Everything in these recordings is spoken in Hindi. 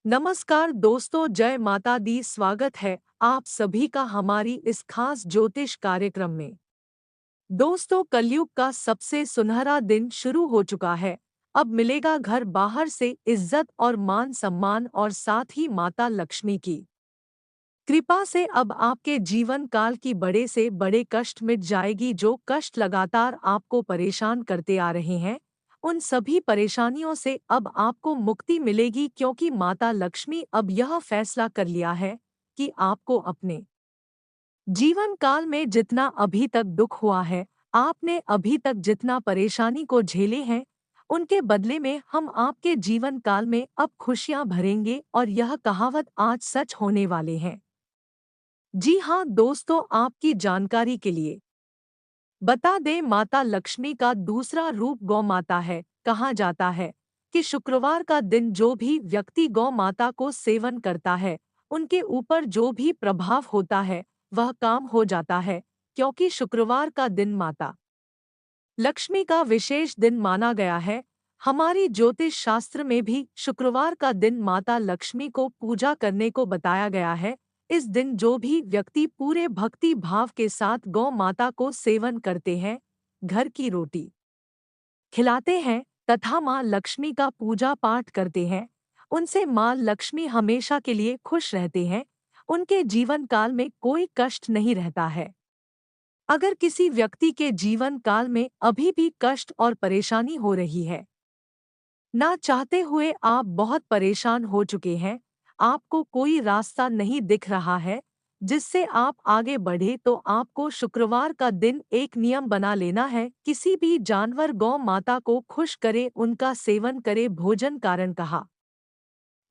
नमस्कार दोस्तों, जय माता दी। स्वागत है आप सभी का हमारी इस खास ज्योतिष कार्यक्रम में। दोस्तों, कलयुग का सबसे सुनहरा दिन शुरू हो चुका है। अब मिलेगा घर बाहर से इज्जत और मान सम्मान, और साथ ही माता लक्ष्मी की कृपा से अब आपके जीवन काल की बड़े से बड़े कष्ट मिट जाएगी। जो कष्ट लगातार आपको परेशान करते आ रहे हैं, उन सभी परेशानियों से अब आपको मुक्ति मिलेगी, क्योंकि माता लक्ष्मी अब यह फैसला कर लिया है कि आपको अपने जीवन काल में जितना अभी तक दुख हुआ है, आपने अभी तक जितना परेशानी को झेले हैं, उनके बदले में हम आपके जीवन काल में अब खुशियां भरेंगे। और यह कहावत आज सच होने वाले हैं। जी हाँ दोस्तों, आपकी जानकारी के लिए बता दें, माता लक्ष्मी का दूसरा रूप गौ माता है। कहा जाता है कि शुक्रवार का दिन जो भी व्यक्ति गौ माता को सेवन करता है, उनके ऊपर जो भी प्रभाव होता है वह काम हो जाता है, क्योंकि शुक्रवार का दिन माता लक्ष्मी का विशेष दिन माना गया है। हमारी ज्योतिष शास्त्र में भी शुक्रवार का दिन माता लक्ष्मी को पूजा करने को बताया गया है। इस दिन जो भी व्यक्ति पूरे भक्ति भाव के साथ गौ माता को सेवन करते हैं, घर की रोटी खिलाते हैं तथा माँ लक्ष्मी का पूजा पाठ करते हैं, उनसे माँ लक्ष्मी हमेशा के लिए खुश रहते हैं। उनके जीवन काल में कोई कष्ट नहीं रहता है। अगर किसी व्यक्ति के जीवन काल में अभी भी कष्ट और परेशानी हो रही है, ना चाहते हुए आप बहुत परेशान हो चुके हैं, आपको कोई रास्ता नहीं दिख रहा है जिससे आप आगे बढ़े, तो आपको शुक्रवार का दिन एक नियम बना लेना है। किसी भी जानवर गौ माता को खुश करे, उनका सेवन करे। भोजन कारण कहा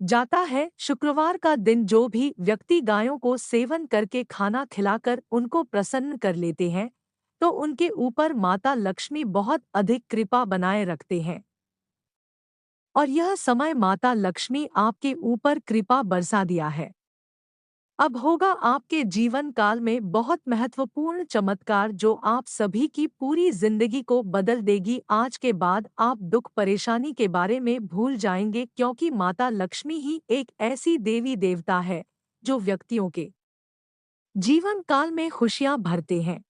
जाता है, शुक्रवार का दिन जो भी व्यक्ति गायों को सेवन करके खाना खिलाकर उनको प्रसन्न कर लेते हैं, तो उनके ऊपर माता लक्ष्मी बहुत अधिक कृपा बनाए रखते हैं। और यह समय माता लक्ष्मी आपके ऊपर कृपा बरसा दिया है। अब होगा आपके जीवन काल में बहुत महत्वपूर्ण चमत्कार, जो आप सभी की पूरी जिंदगी को बदल देगी। आज के बाद आप दुख परेशानी के बारे में भूल जाएंगे, क्योंकि माता लक्ष्मी ही एक ऐसी देवी देवता है जो व्यक्तियों के जीवन काल में खुशियां भरते हैं।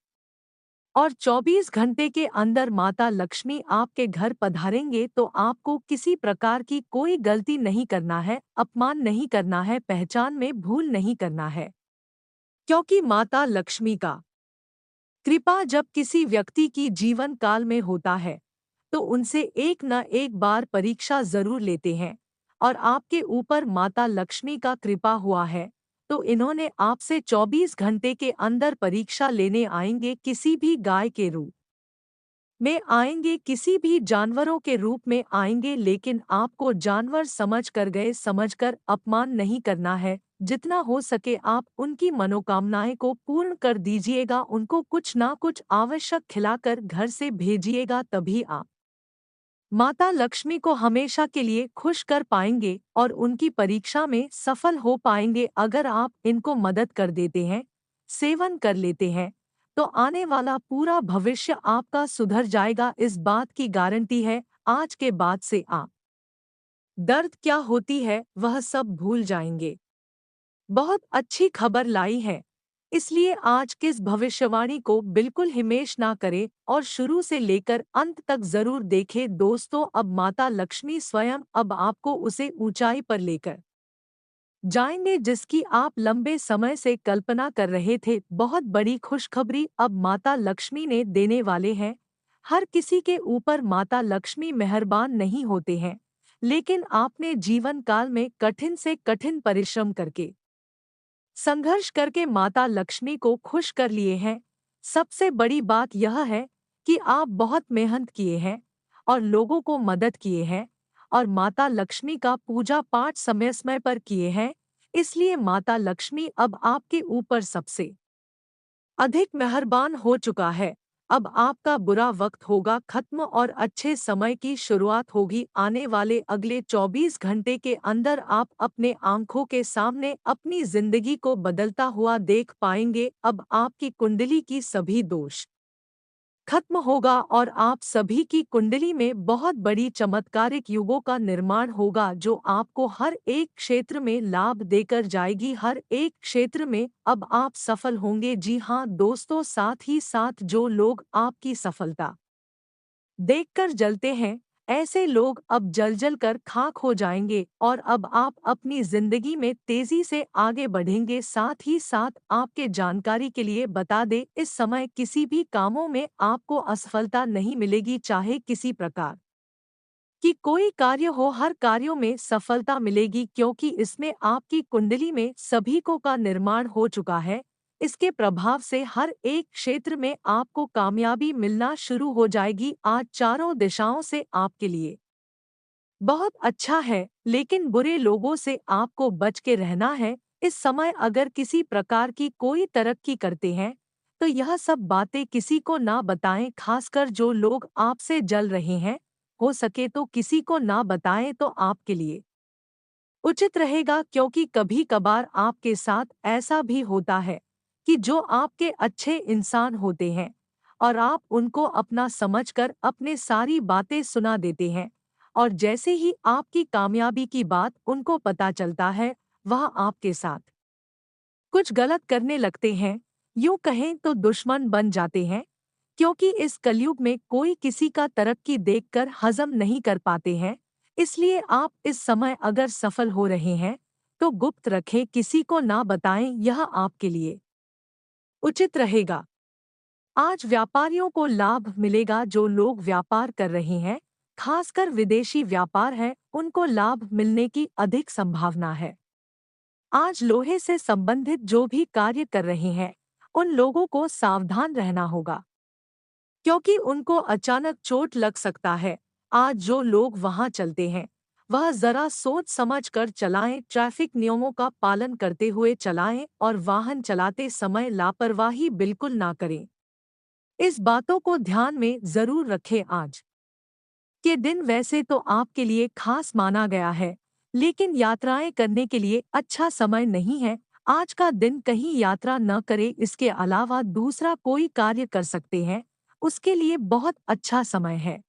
और 24 घंटे के अंदर माता लक्ष्मी आपके घर पधारेंगे, तो आपको किसी प्रकार की कोई गलती नहीं करना है, अपमान नहीं करना है, पहचान में भूल नहीं करना है। क्योंकि माता लक्ष्मी का कृपा जब किसी व्यक्ति की जीवन काल में होता है, तो उनसे एक न एक बार परीक्षा जरूर लेते हैं। और आपके ऊपर माता लक्ष्मी का कृपा हुआ है, तो इन्होंने आपसे 24 घंटे के अंदर परीक्षा लेने आएंगे। किसी भी गाय के रूप में आएंगे, किसी भी जानवरों के रूप में आएंगे, लेकिन आपको जानवर समझ कर गए, समझकर अपमान नहीं करना है। जितना हो सके आप उनकी मनोकामनाएं को पूर्ण कर दीजिएगा, उनको कुछ ना कुछ आवश्यक खिलाकर घर से भेजिएगा, तभी आप माता लक्ष्मी को हमेशा के लिए खुश कर पाएंगे और उनकी परीक्षा में सफल हो पाएंगे। अगर आप इनको मदद कर देते हैं, सेवन कर लेते हैं, तो आने वाला पूरा भविष्य आपका सुधर जाएगा। इस बात की गारंटी है। आज के बाद से आप दर्द क्या होती है वह सब भूल जाएंगे। बहुत अच्छी खबर लाई है, इसलिए आज किस भविष्यवाणी को बिल्कुल हिमेश ना करें और शुरू से लेकर अंत तक जरूर देखें। दोस्तों, अब माता लक्ष्मी स्वयं अब आपको उसे ऊंचाई पर लेकर जाएंगे जिसकी आप लंबे समय से कल्पना कर रहे थे। बहुत बड़ी खुशखबरी अब माता लक्ष्मी ने देने वाले हैं। हर किसी के ऊपर माता लक्ष्मी मेहरबान नहीं होते हैं, लेकिन आपने जीवन काल में कठिन से कठिन परिश्रम करके संघर्ष करके माता लक्ष्मी को खुश कर लिए हैं। सबसे बड़ी बात यह है कि आप बहुत मेहनत किए हैं और लोगों को मदद किए हैं, और माता लक्ष्मी का पूजा पाठ समय समय पर किए हैं। इसलिए माता लक्ष्मी अब आपके ऊपर सबसे अधिक मेहरबान हो चुका है। अब आपका बुरा वक्त होगा खत्म और अच्छे समय की शुरुआत होगी। आने वाले अगले 24 घंटे के अंदर आप अपने आंखों के सामने अपनी जिंदगी को बदलता हुआ देख पाएंगे। अब आपकी कुंडली की सभी दोष खत्म होगा और आप सभी की कुंडली में बहुत बड़ी चमत्कारिक युगों का निर्माण होगा जो आपको हर एक क्षेत्र में लाभ देकर जाएगी। हर एक क्षेत्र में अब आप सफल होंगे। जी हाँ दोस्तों, साथ ही साथ जो लोग आपकी सफलता देखकर जलते हैं, ऐसे लोग अब जल जल कर खाक हो जाएंगे और अब आप अपनी जिंदगी में तेजी से आगे बढ़ेंगे। साथ ही साथ आपके जानकारी के लिए बता दें, इस समय किसी भी कामों में आपको असफलता नहीं मिलेगी, चाहे किसी प्रकार कि कोई कार्य हो, हर कार्यों में सफलता मिलेगी क्योंकि इसमें आपकी कुंडली में सभीकों का निर्माण हो चुका है। इसके प्रभाव से हर एक क्षेत्र में आपको कामयाबी मिलना शुरू हो जाएगी। आज चारों दिशाओं से आपके लिए बहुत अच्छा है, लेकिन बुरे लोगों से आपको बच के रहना है। इस समय अगर किसी प्रकार की कोई तरक्की करते हैं, तो यह सब बातें किसी को ना बताएं, खासकर जो लोग आपसे जल रहे हैं। हो सके तो किसी को ना बताएं तो आपके लिए उचित रहेगा, क्योंकि कभी कभार आपके साथ ऐसा भी होता है कि जो आपके अच्छे इंसान होते हैं और आप उनको अपना समझकर अपने सारी बातें सुना देते हैं, और जैसे ही आपकी कामयाबी की बात उनको पता चलता है, वह आपके साथ कुछ गलत करने लगते हैं। यूं कहें तो दुश्मन बन जाते हैं, क्योंकि इस कलयुग में कोई किसी का तरक्की देखकर हजम नहीं कर पाते हैं। इसलिए आप इस समय अगर सफल हो रहे हैं, तो गुप्त रखें, किसी को ना बताएं, यह आपके लिए उचित रहेगा। आज व्यापारियों को लाभ मिलेगा। जो लोग व्यापार कर रहे हैं, खासकर विदेशी व्यापार है, उनको लाभ मिलने की अधिक संभावना है। आज लोहे से संबंधित जो भी कार्य कर रहे हैं, उन लोगों को सावधान रहना होगा, क्योंकि उनको अचानक चोट लग सकता है। आज जो लोग वहां चलते हैं, वह जरा सोच समझ कर चलाएं, ट्रैफिक नियमों का पालन करते हुए चलाएं और वाहन चलाते समय लापरवाही बिल्कुल ना करें। इस बातों को ध्यान में जरूर रखें। आज के दिन वैसे तो आपके लिए खास माना गया है, लेकिन यात्राएं करने के लिए अच्छा समय नहीं है। आज का दिन कहीं यात्रा न करें, इसके अलावा दूसरा कोई कार्य कर सकते हैं, उसके लिए बहुत अच्छा समय है।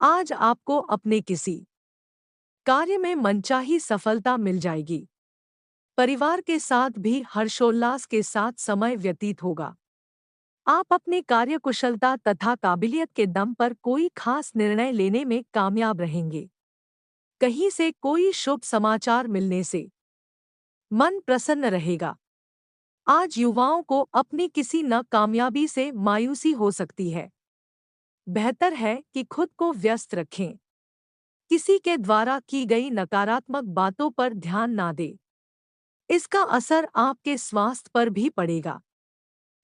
आज आपको अपने किसी कार्य में मनचाही सफलता मिल जाएगी। परिवार के साथ भी हर्षोल्लास के साथ समय व्यतीत होगा। आप अपने कार्यकुशलता तथा काबिलियत के दम पर कोई खास निर्णय लेने में कामयाब रहेंगे। कहीं से कोई शुभ समाचार मिलने से मन प्रसन्न रहेगा। आज युवाओं को अपनी किसी नाकामयाबी से मायूसी हो सकती है। बेहतर है कि खुद को व्यस्त रखें। किसी के द्वारा की गई नकारात्मक बातों पर ध्यान ना दें। इसका असर आपके स्वास्थ्य पर भी पड़ेगा।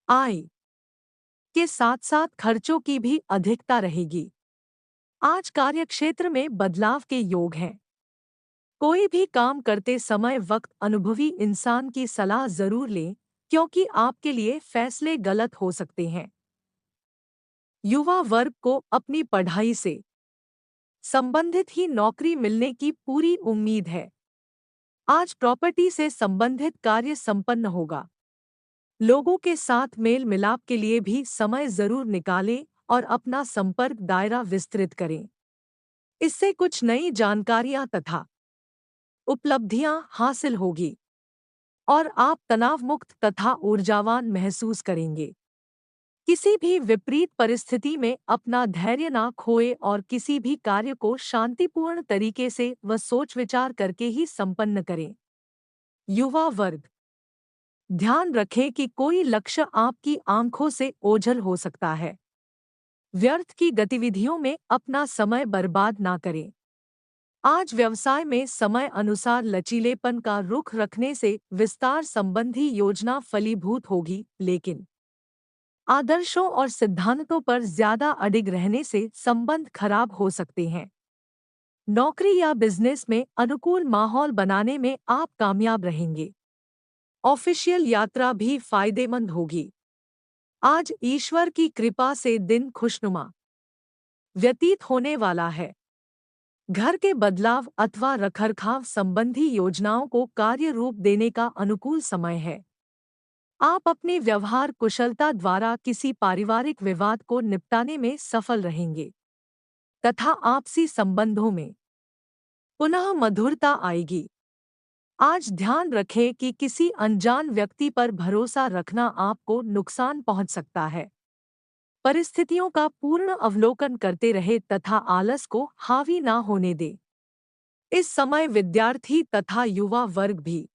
आय के साथ साथ खर्चों की भी अधिकता रहेगी। आज कार्यक्षेत्र में बदलाव के योग हैं। कोई भी काम करते समय वक्त अनुभवी इंसान की सलाह जरूर लें, क्योंकि आपके लिए फैसले गलत हो सकते हैं। युवा वर्ग को अपनी पढ़ाई से संबंधित ही नौकरी मिलने की पूरी उम्मीद है। आज प्रॉपर्टी से संबंधित कार्य संपन्न होगा। लोगों के साथ मेल मिलाप के लिए भी समय जरूर निकालें और अपना संपर्क दायरा विस्तृत करें। इससे कुछ नई जानकारियां तथा उपलब्धियां हासिल होगी और आप तनाव मुक्त तथा ऊर्जावान महसूस करेंगे। किसी भी विपरीत परिस्थिति में अपना धैर्य ना खोए और किसी भी कार्य को शांतिपूर्ण तरीके से व सोच विचार करके ही संपन्न करें। युवा वर्ग, ध्यान रखें कि कोई लक्ष्य आपकी आंखों से ओझल हो सकता है। व्यर्थ की गतिविधियों में अपना समय बर्बाद ना करें। आज व्यवसाय में समय अनुसार लचीलेपन का रुख रखने से विस्तार संबंधी योजना फलीभूत होगी, लेकिन आदर्शों और सिद्धांतों पर ज्यादा अडिग रहने से संबंध खराब हो सकते हैं। नौकरी या बिजनेस में अनुकूल माहौल बनाने में आप कामयाब रहेंगे। ऑफिशियल यात्रा भी फायदेमंद होगी। आज ईश्वर की कृपा से दिन खुशनुमा व्यतीत होने वाला है। घर के बदलाव अथवा रखरखाव संबंधी योजनाओं को कार्य रूप देने का अनुकूल समय है। आप अपने व्यवहार कुशलता द्वारा किसी पारिवारिक विवाद को निपटाने में सफल रहेंगे तथा आपसी संबंधों में पुनः मधुरता आएगी। आज ध्यान रखें कि किसी अनजान व्यक्ति पर भरोसा रखना आपको नुकसान पहुंच सकता है। परिस्थितियों का पूर्ण अवलोकन करते रहे तथा आलस को हावी ना होने दें। इस समय विद्यार्थी तथा युवा वर्ग भी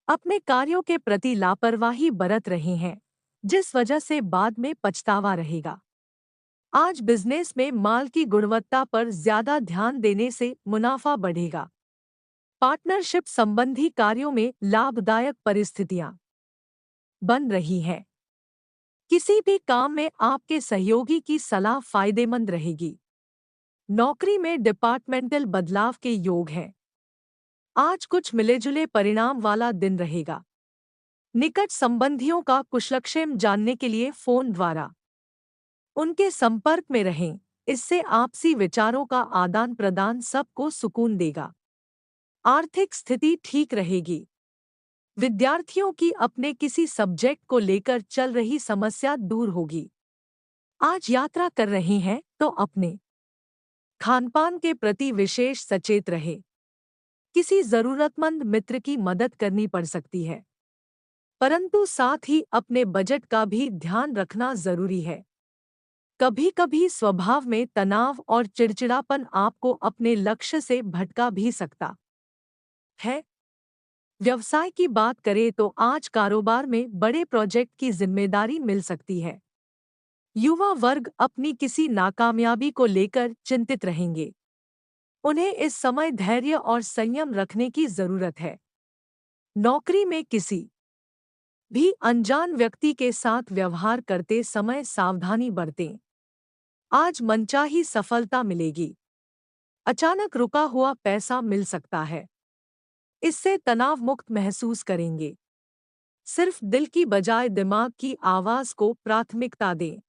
अपने कार्यों के प्रति लापरवाही बरत रहे हैं, जिस वजह से बाद में पछतावा रहेगा। आज बिजनेस में माल की गुणवत्ता पर ज्यादा ध्यान देने से मुनाफा बढ़ेगा। पार्टनरशिप संबंधी कार्यों में लाभदायक परिस्थितियां बन रही हैं। किसी भी काम में आपके सहयोगी की सलाह फायदेमंद रहेगी। नौकरी में डिपार्टमेंटल बदलाव के योग हैं। आज कुछ मिलेजुले परिणाम वाला दिन रहेगा। निकट संबंधियों का कुशलक्षेम जानने के लिए फोन द्वारा उनके संपर्क में रहें। इससे आपसी विचारों का आदान प्रदान सबको सुकून देगा। आर्थिक स्थिति ठीक रहेगी। विद्यार्थियों की अपने किसी सब्जेक्ट को लेकर चल रही समस्या दूर होगी। आज यात्रा कर रहे हैं तो अपने खानपान के प्रति विशेष सचेत रहे। किसी जरूरतमंद मित्र की मदद करनी पड़ सकती है, परंतु साथ ही अपने बजट का भी ध्यान रखना जरूरी है। कभी-कभी स्वभाव में तनाव और चिड़चिड़ापन आपको अपने लक्ष्य से भटका भी सकता है। व्यवसाय की बात करें तो आज कारोबार में बड़े प्रोजेक्ट की जिम्मेदारी मिल सकती है। युवा वर्ग अपनी किसी नाकामयाबी को लेकर चिंतित रहेंगे। उन्हें इस समय धैर्य और संयम रखने की जरूरत है। नौकरी में किसी भी अनजान व्यक्ति के साथ व्यवहार करते समय सावधानी बरतें। आज मनचाही सफलता मिलेगी। अचानक रुका हुआ पैसा मिल सकता है। इससे तनाव मुक्त महसूस करेंगे। सिर्फ दिल की बजाय दिमाग की आवाज को प्राथमिकता दें।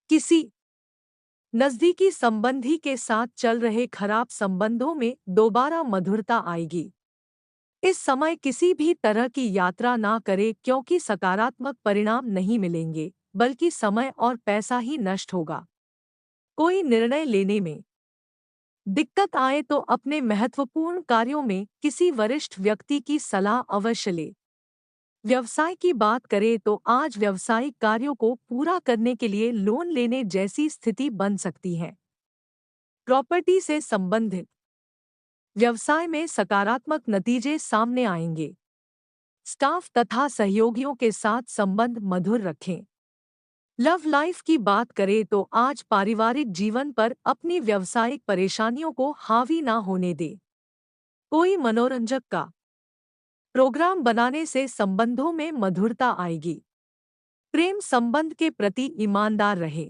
किसी नजदीकी संबंधी के साथ चल रहे खराब संबंधों में दोबारा मधुरता आएगी। इस समय किसी भी तरह की यात्रा ना करें क्योंकि सकारात्मक परिणाम नहीं मिलेंगे, बल्कि समय और पैसा ही नष्ट होगा। कोई निर्णय लेने में दिक्कत आए तो अपने महत्वपूर्ण कार्यों में किसी वरिष्ठ व्यक्ति की सलाह अवश्य लें। व्यवसाय की बात करें तो आज व्यावसायिक कार्यों को पूरा करने के लिए लोन लेने जैसी स्थिति बन सकती है। प्रॉपर्टी से संबंधित व्यवसाय में सकारात्मक नतीजे सामने आएंगे। स्टाफ तथा सहयोगियों के साथ संबंध मधुर रखें। लव लाइफ की बात करें तो आज पारिवारिक जीवन पर अपनी व्यावसायिक परेशानियों को हावी ना होने दें। कोई मनोरंजक का प्रोग्राम बनाने से संबंधों में मधुरता आएगी। प्रेम संबंध के प्रति ईमानदार रहे।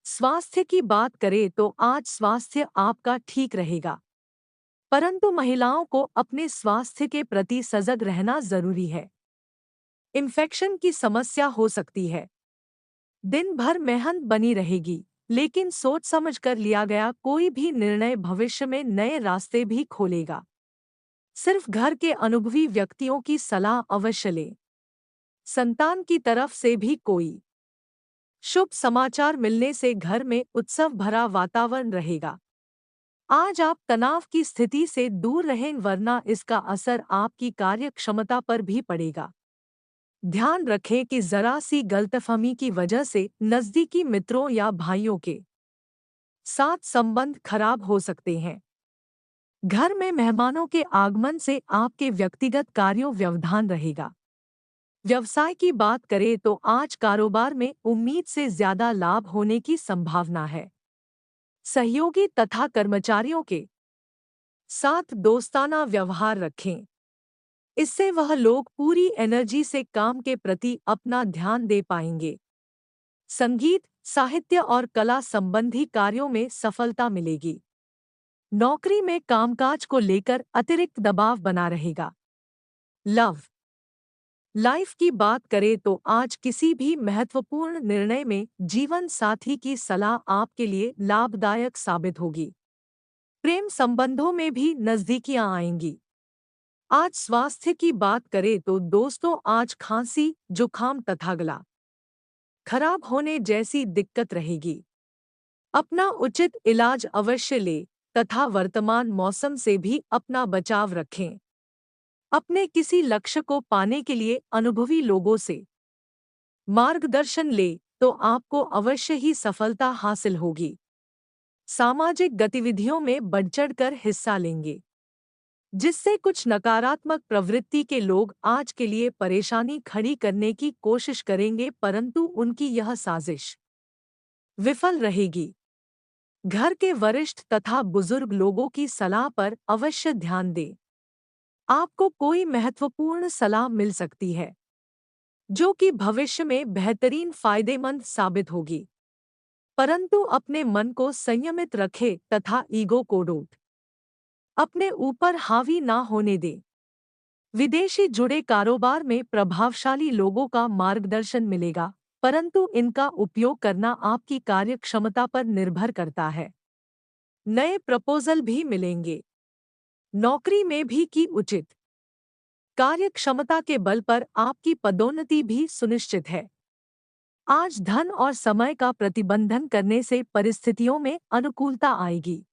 स्वास्थ्य की बात करें तो आज स्वास्थ्य आपका ठीक रहेगा, परंतु महिलाओं को अपने स्वास्थ्य के प्रति सजग रहना जरूरी है। इन्फेक्शन की समस्या हो सकती है। दिन भर मेहनत बनी रहेगी, लेकिन सोच समझकर लिया गया कोई भी निर्णय भविष्य में नए रास्ते भी खोलेगा। सिर्फ घर के अनुभवी व्यक्तियों की सलाह अवश्य लें। संतान की तरफ से भी कोई शुभ समाचार मिलने से घर में उत्सव भरा वातावरण रहेगा। आज आप तनाव की स्थिति से दूर रहें, वरना इसका असर आपकी कार्य क्षमता पर भी पड़ेगा। ध्यान रखें कि जरा सी गलतफहमी की वजह से नजदीकी मित्रों या भाइयों के साथ संबंध खराब हो सकते हैं। घर में मेहमानों के आगमन से आपके व्यक्तिगत कार्यों व्यवधान रहेगा। व्यवसाय की बात करें तो आज कारोबार में उम्मीद से ज्यादा लाभ होने की संभावना है। सहयोगी तथा कर्मचारियों के साथ दोस्ताना व्यवहार रखें। इससे वह लोग पूरी एनर्जी से काम के प्रति अपना ध्यान दे पाएंगे। संगीत, साहित्य और कला संबंधी कार्यों में सफलता मिलेगी। नौकरी में कामकाज को लेकर अतिरिक्त दबाव बना रहेगा। लव लाइफ की बात करें तो आज किसी भी महत्वपूर्ण निर्णय में जीवन साथी की सलाह आपके लिए लाभदायक साबित होगी। प्रेम संबंधों में भी नजदीकियां आएंगी। आज स्वास्थ्य की बात करें तो दोस्तों आज खांसी, जुखाम तथा गला खराब होने जैसी दिक्कत रहेगी। अपना उचित इलाज अवश्य ले तथा वर्तमान मौसम से भी अपना बचाव रखें। अपने किसी लक्ष्य को पाने के लिए अनुभवी लोगों से मार्गदर्शन ले तो आपको अवश्य ही सफलता हासिल होगी। सामाजिक गतिविधियों में बढ़-चढ़कर हिस्सा लेंगे, जिससे कुछ नकारात्मक प्रवृत्ति के लोग आज के लिए परेशानी खड़ी करने की कोशिश करेंगे, परंतु उनकी यह साजिश विफल रहेगी। घर के वरिष्ठ तथा बुजुर्ग लोगों की सलाह पर अवश्य ध्यान दें। आपको कोई महत्वपूर्ण सलाह मिल सकती है, जो कि भविष्य में बेहतरीन फायदेमंद साबित होगी। परंतु अपने मन को संयमित रखें तथा ईगो को डोट अपने ऊपर हावी ना होने दें। विदेशी जुड़े कारोबार में प्रभावशाली लोगों का मार्गदर्शन मिलेगा, परंतु इनका उपयोग करना आपकी कार्यक्षमता पर निर्भर करता है। नए प्रपोजल भी मिलेंगे। नौकरी में भी की उचित कार्यक्षमता के बल पर आपकी पदोन्नति भी सुनिश्चित है। आज धन और समय का प्रतिबंधन करने से परिस्थितियों में अनुकूलता आएगी।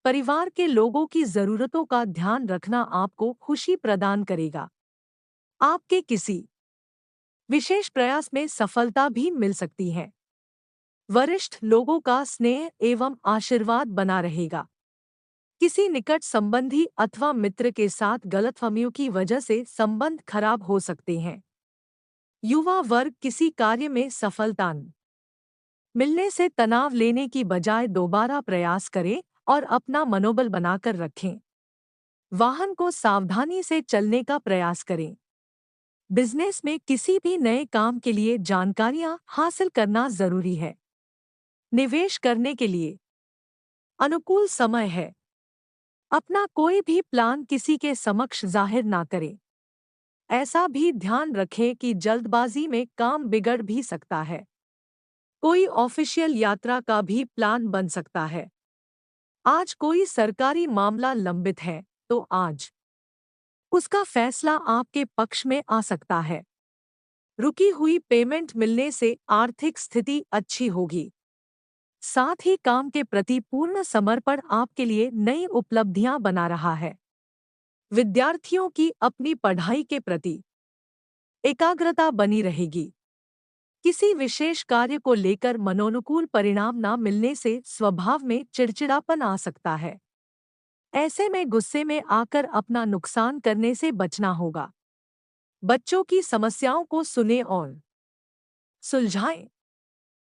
परिवार के लोगों की जरूरतों का ध्यान रखना आपको खुशी प्रदान करेगा। आपके किसी विशेष प्रयास में सफलता भी मिल सकती है। वरिष्ठ लोगों का स्नेह एवं आशीर्वाद बना रहेगा। किसी निकट संबंधी अथवा मित्र के साथ गलतफहमियों की वजह से संबंध खराब हो सकते हैं। युवा वर्ग किसी कार्य में सफलता न मिलने से तनाव लेने की बजाय दोबारा प्रयास करें और अपना मनोबल बनाकर रखें। वाहन को सावधानी से चलने का प्रयास करें। बिजनेस में किसी भी नए काम के लिए जानकारियां हासिल करना जरूरी है। निवेश करने के लिए अनुकूल समय है। अपना कोई भी प्लान किसी के समक्ष जाहिर ना करें। ऐसा भी ध्यान रखें कि जल्दबाजी में काम बिगड़ भी सकता है। कोई ऑफिशियल यात्रा का भी प्लान बन सकता है। आज कोई सरकारी मामला लंबित है तो आज उसका फैसला आपके पक्ष में आ सकता है। रुकी हुई पेमेंट मिलने से आर्थिक स्थिति अच्छी होगी। साथ ही काम के प्रति पूर्ण समर्पण आपके लिए नई उपलब्धियां बना रहा है। विद्यार्थियों की अपनी पढ़ाई के प्रति एकाग्रता बनी रहेगी। किसी विशेष कार्य को लेकर मनोनुकूल परिणाम न मिलने से स्वभाव में चिड़चिड़ापन आ सकता है। ऐसे में गुस्से में आकर अपना नुकसान करने से बचना होगा। बच्चों की समस्याओं को सुने और सुलझाएं।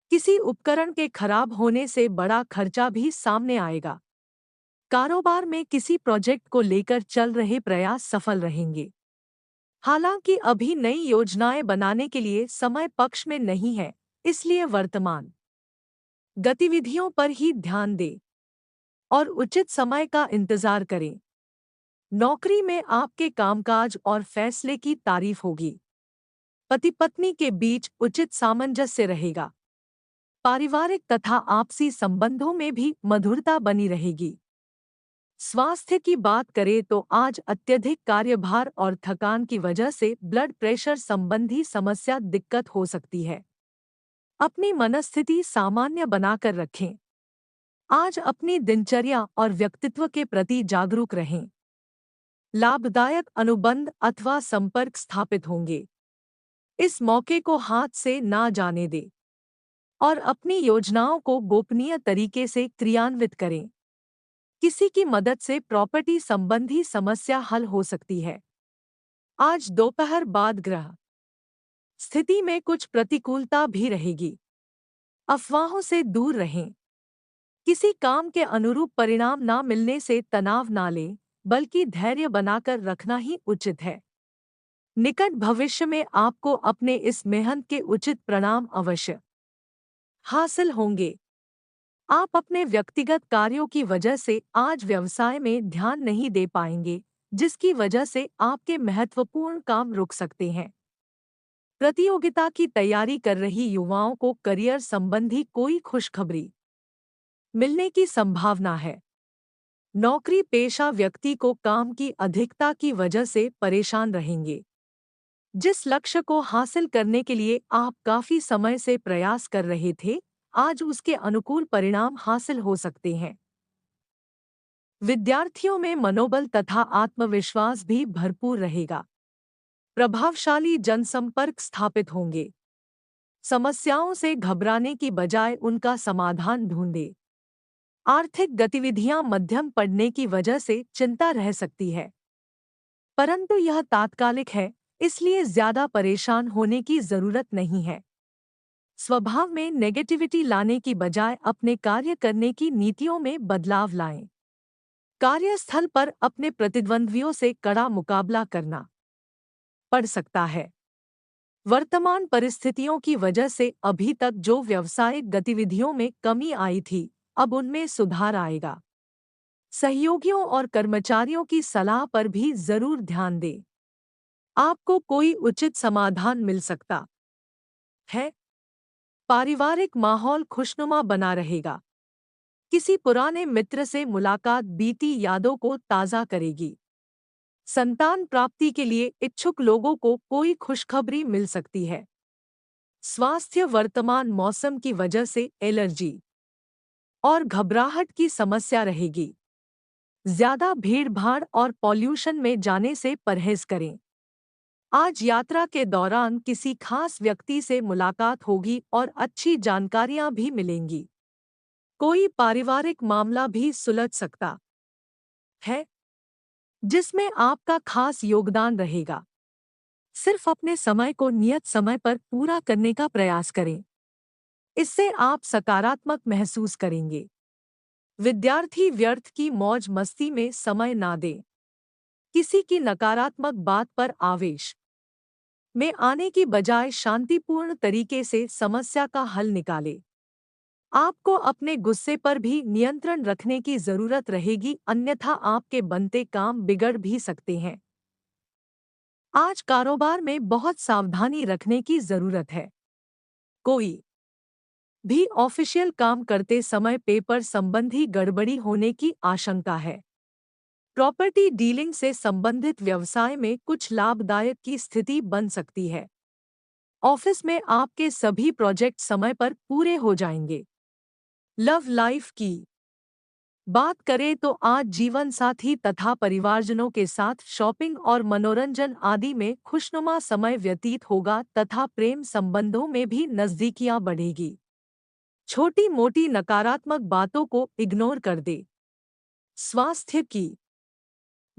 किसी उपकरण के खराब होने से बड़ा खर्चा भी सामने आएगा। कारोबार में किसी प्रोजेक्ट को लेकर चल रहे प्रयास सफल रहेंगे। हालांकि अभी नई योजनाएं बनाने के लिए समय पक्ष में नहीं है, इसलिए वर्तमान गतिविधियों पर ही ध्यान दें और उचित समय का इंतजार करें। नौकरी में आपके कामकाज और फैसले की तारीफ होगी। पति पत्नी के बीच उचित सामंजस्य रहेगा। पारिवारिक तथा आपसी संबंधों में भी मधुरता बनी रहेगी। स्वास्थ्य की बात करें तो आज अत्यधिक कार्यभार और थकान की वजह से ब्लड प्रेशर संबंधी समस्या दिक्कत हो सकती है। अपनी मनस्थिति सामान्य बनाकर रखें। आज अपनी दिनचर्या और व्यक्तित्व के प्रति जागरूक रहें। लाभदायक अनुबंध अथवा संपर्क स्थापित होंगे। इस मौके को हाथ से ना जाने दें और अपनी योजनाओं को गोपनीय तरीके से क्रियान्वित करें। किसी की मदद से प्रॉपर्टी संबंधी समस्या हल हो सकती है। आज दोपहर बाद ग्रह स्थिति में कुछ प्रतिकूलता भी रहेगी। अफवाहों से दूर रहें। किसी काम के अनुरूप परिणाम ना मिलने से तनाव ना लें, बल्कि धैर्य बनाकर रखना ही उचित है। निकट भविष्य में आपको अपने इस मेहनत के उचित परिणाम अवश्य हासिल होंगे। आप अपने व्यक्तिगत कार्यों की वजह से आज व्यवसाय में ध्यान नहीं दे पाएंगे, जिसकी वजह से आपके महत्वपूर्ण काम रुक सकते हैं। प्रतियोगिता की तैयारी कर रही युवाओं को करियर संबंधी कोई खुशखबरी मिलने की संभावना है। नौकरी पेशा व्यक्ति को काम की अधिकता की वजह से परेशान रहेंगे। जिस लक्ष्य को हासिल करने के लिए आप काफी समय से प्रयास कर रहे थे, आज उसके अनुकूल परिणाम हासिल हो सकते हैं। विद्यार्थियों में मनोबल तथा आत्मविश्वास भी भरपूर रहेगा। प्रभावशाली जनसंपर्क स्थापित होंगे। समस्याओं से घबराने की बजाय उनका समाधान ढूंढे। आर्थिक गतिविधियां मध्यम पड़ने की वजह से चिंता रह सकती है, परंतु यह तात्कालिक है, इसलिए ज्यादा परेशान होने की जरूरत नहीं है। स्वभाव में नेगेटिविटी लाने की बजाय अपने कार्य करने की नीतियों में बदलाव लाएं। कार्यस्थल पर अपने प्रतिद्वंद्वियों से कड़ा मुकाबला करना पड़ सकता है। वर्तमान परिस्थितियों की वजह से अभी तक जो व्यावसायिक गतिविधियों में कमी आई थी, अब उनमें सुधार आएगा। सहयोगियों और कर्मचारियों की सलाह पर भी जरूर ध्यान दें। आपको कोई उचित समाधान मिल सकता है। पारिवारिक माहौल खुशनुमा बना रहेगा। किसी पुराने मित्र से मुलाकात बीती यादों को ताज़ा करेगी। संतान प्राप्ति के लिए इच्छुक लोगों को कोई खुशखबरी मिल सकती है। स्वास्थ्य वर्तमान मौसम की वजह से एलर्जी और घबराहट की समस्या रहेगी। ज्यादा भीड़-भाड़ और पॉल्यूशन में जाने से परहेज करें। आज यात्रा के दौरान किसी खास व्यक्ति से मुलाकात होगी और अच्छी जानकारियां भी मिलेंगी। कोई पारिवारिक मामला भी सुलझ सकता है, जिसमें आपका खास योगदान रहेगा। सिर्फ अपने समय को नियत समय पर पूरा करने का प्रयास करें। इससे आप सकारात्मक महसूस करेंगे। विद्यार्थी व्यर्थ की मौज मस्ती में समय ना दें। किसी की नकारात्मक बात पर आवेश में आने की बजाय शांतिपूर्ण तरीके से समस्या का हल निकालें। आपको अपने गुस्से पर भी नियंत्रण रखने की जरूरत रहेगी, अन्यथा आपके बनते काम बिगड़ भी सकते हैं। आज कारोबार में बहुत सावधानी रखने की जरूरत है। कोई भी ऑफिशियल काम करते समय पेपर संबंधी गड़बड़ी होने की आशंका है। प्रॉपर्टी डीलिंग से संबंधित व्यवसाय में कुछ लाभदायक की स्थिति बन सकती है। ऑफिस में आपके सभी प्रोजेक्ट समय पर पूरे हो जाएंगे। लव लाइफ की बात करें तो आज जीवन साथी तथा परिवारजनों के साथ शॉपिंग और मनोरंजन आदि में खुशनुमा समय व्यतीत होगा तथा प्रेम संबंधों में भी नजदीकियां बढ़ेगी। छोटी मोटी नकारात्मक बातों को इग्नोर कर दे। स्वास्थ्य की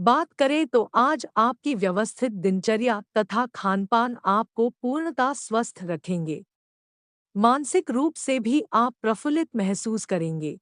बात करें तो आज आपकी व्यवस्थित दिनचर्या तथा खानपान आपको पूर्णतः स्वस्थ रखेंगे। मानसिक रूप से भी आप प्रफुल्लित महसूस करेंगे।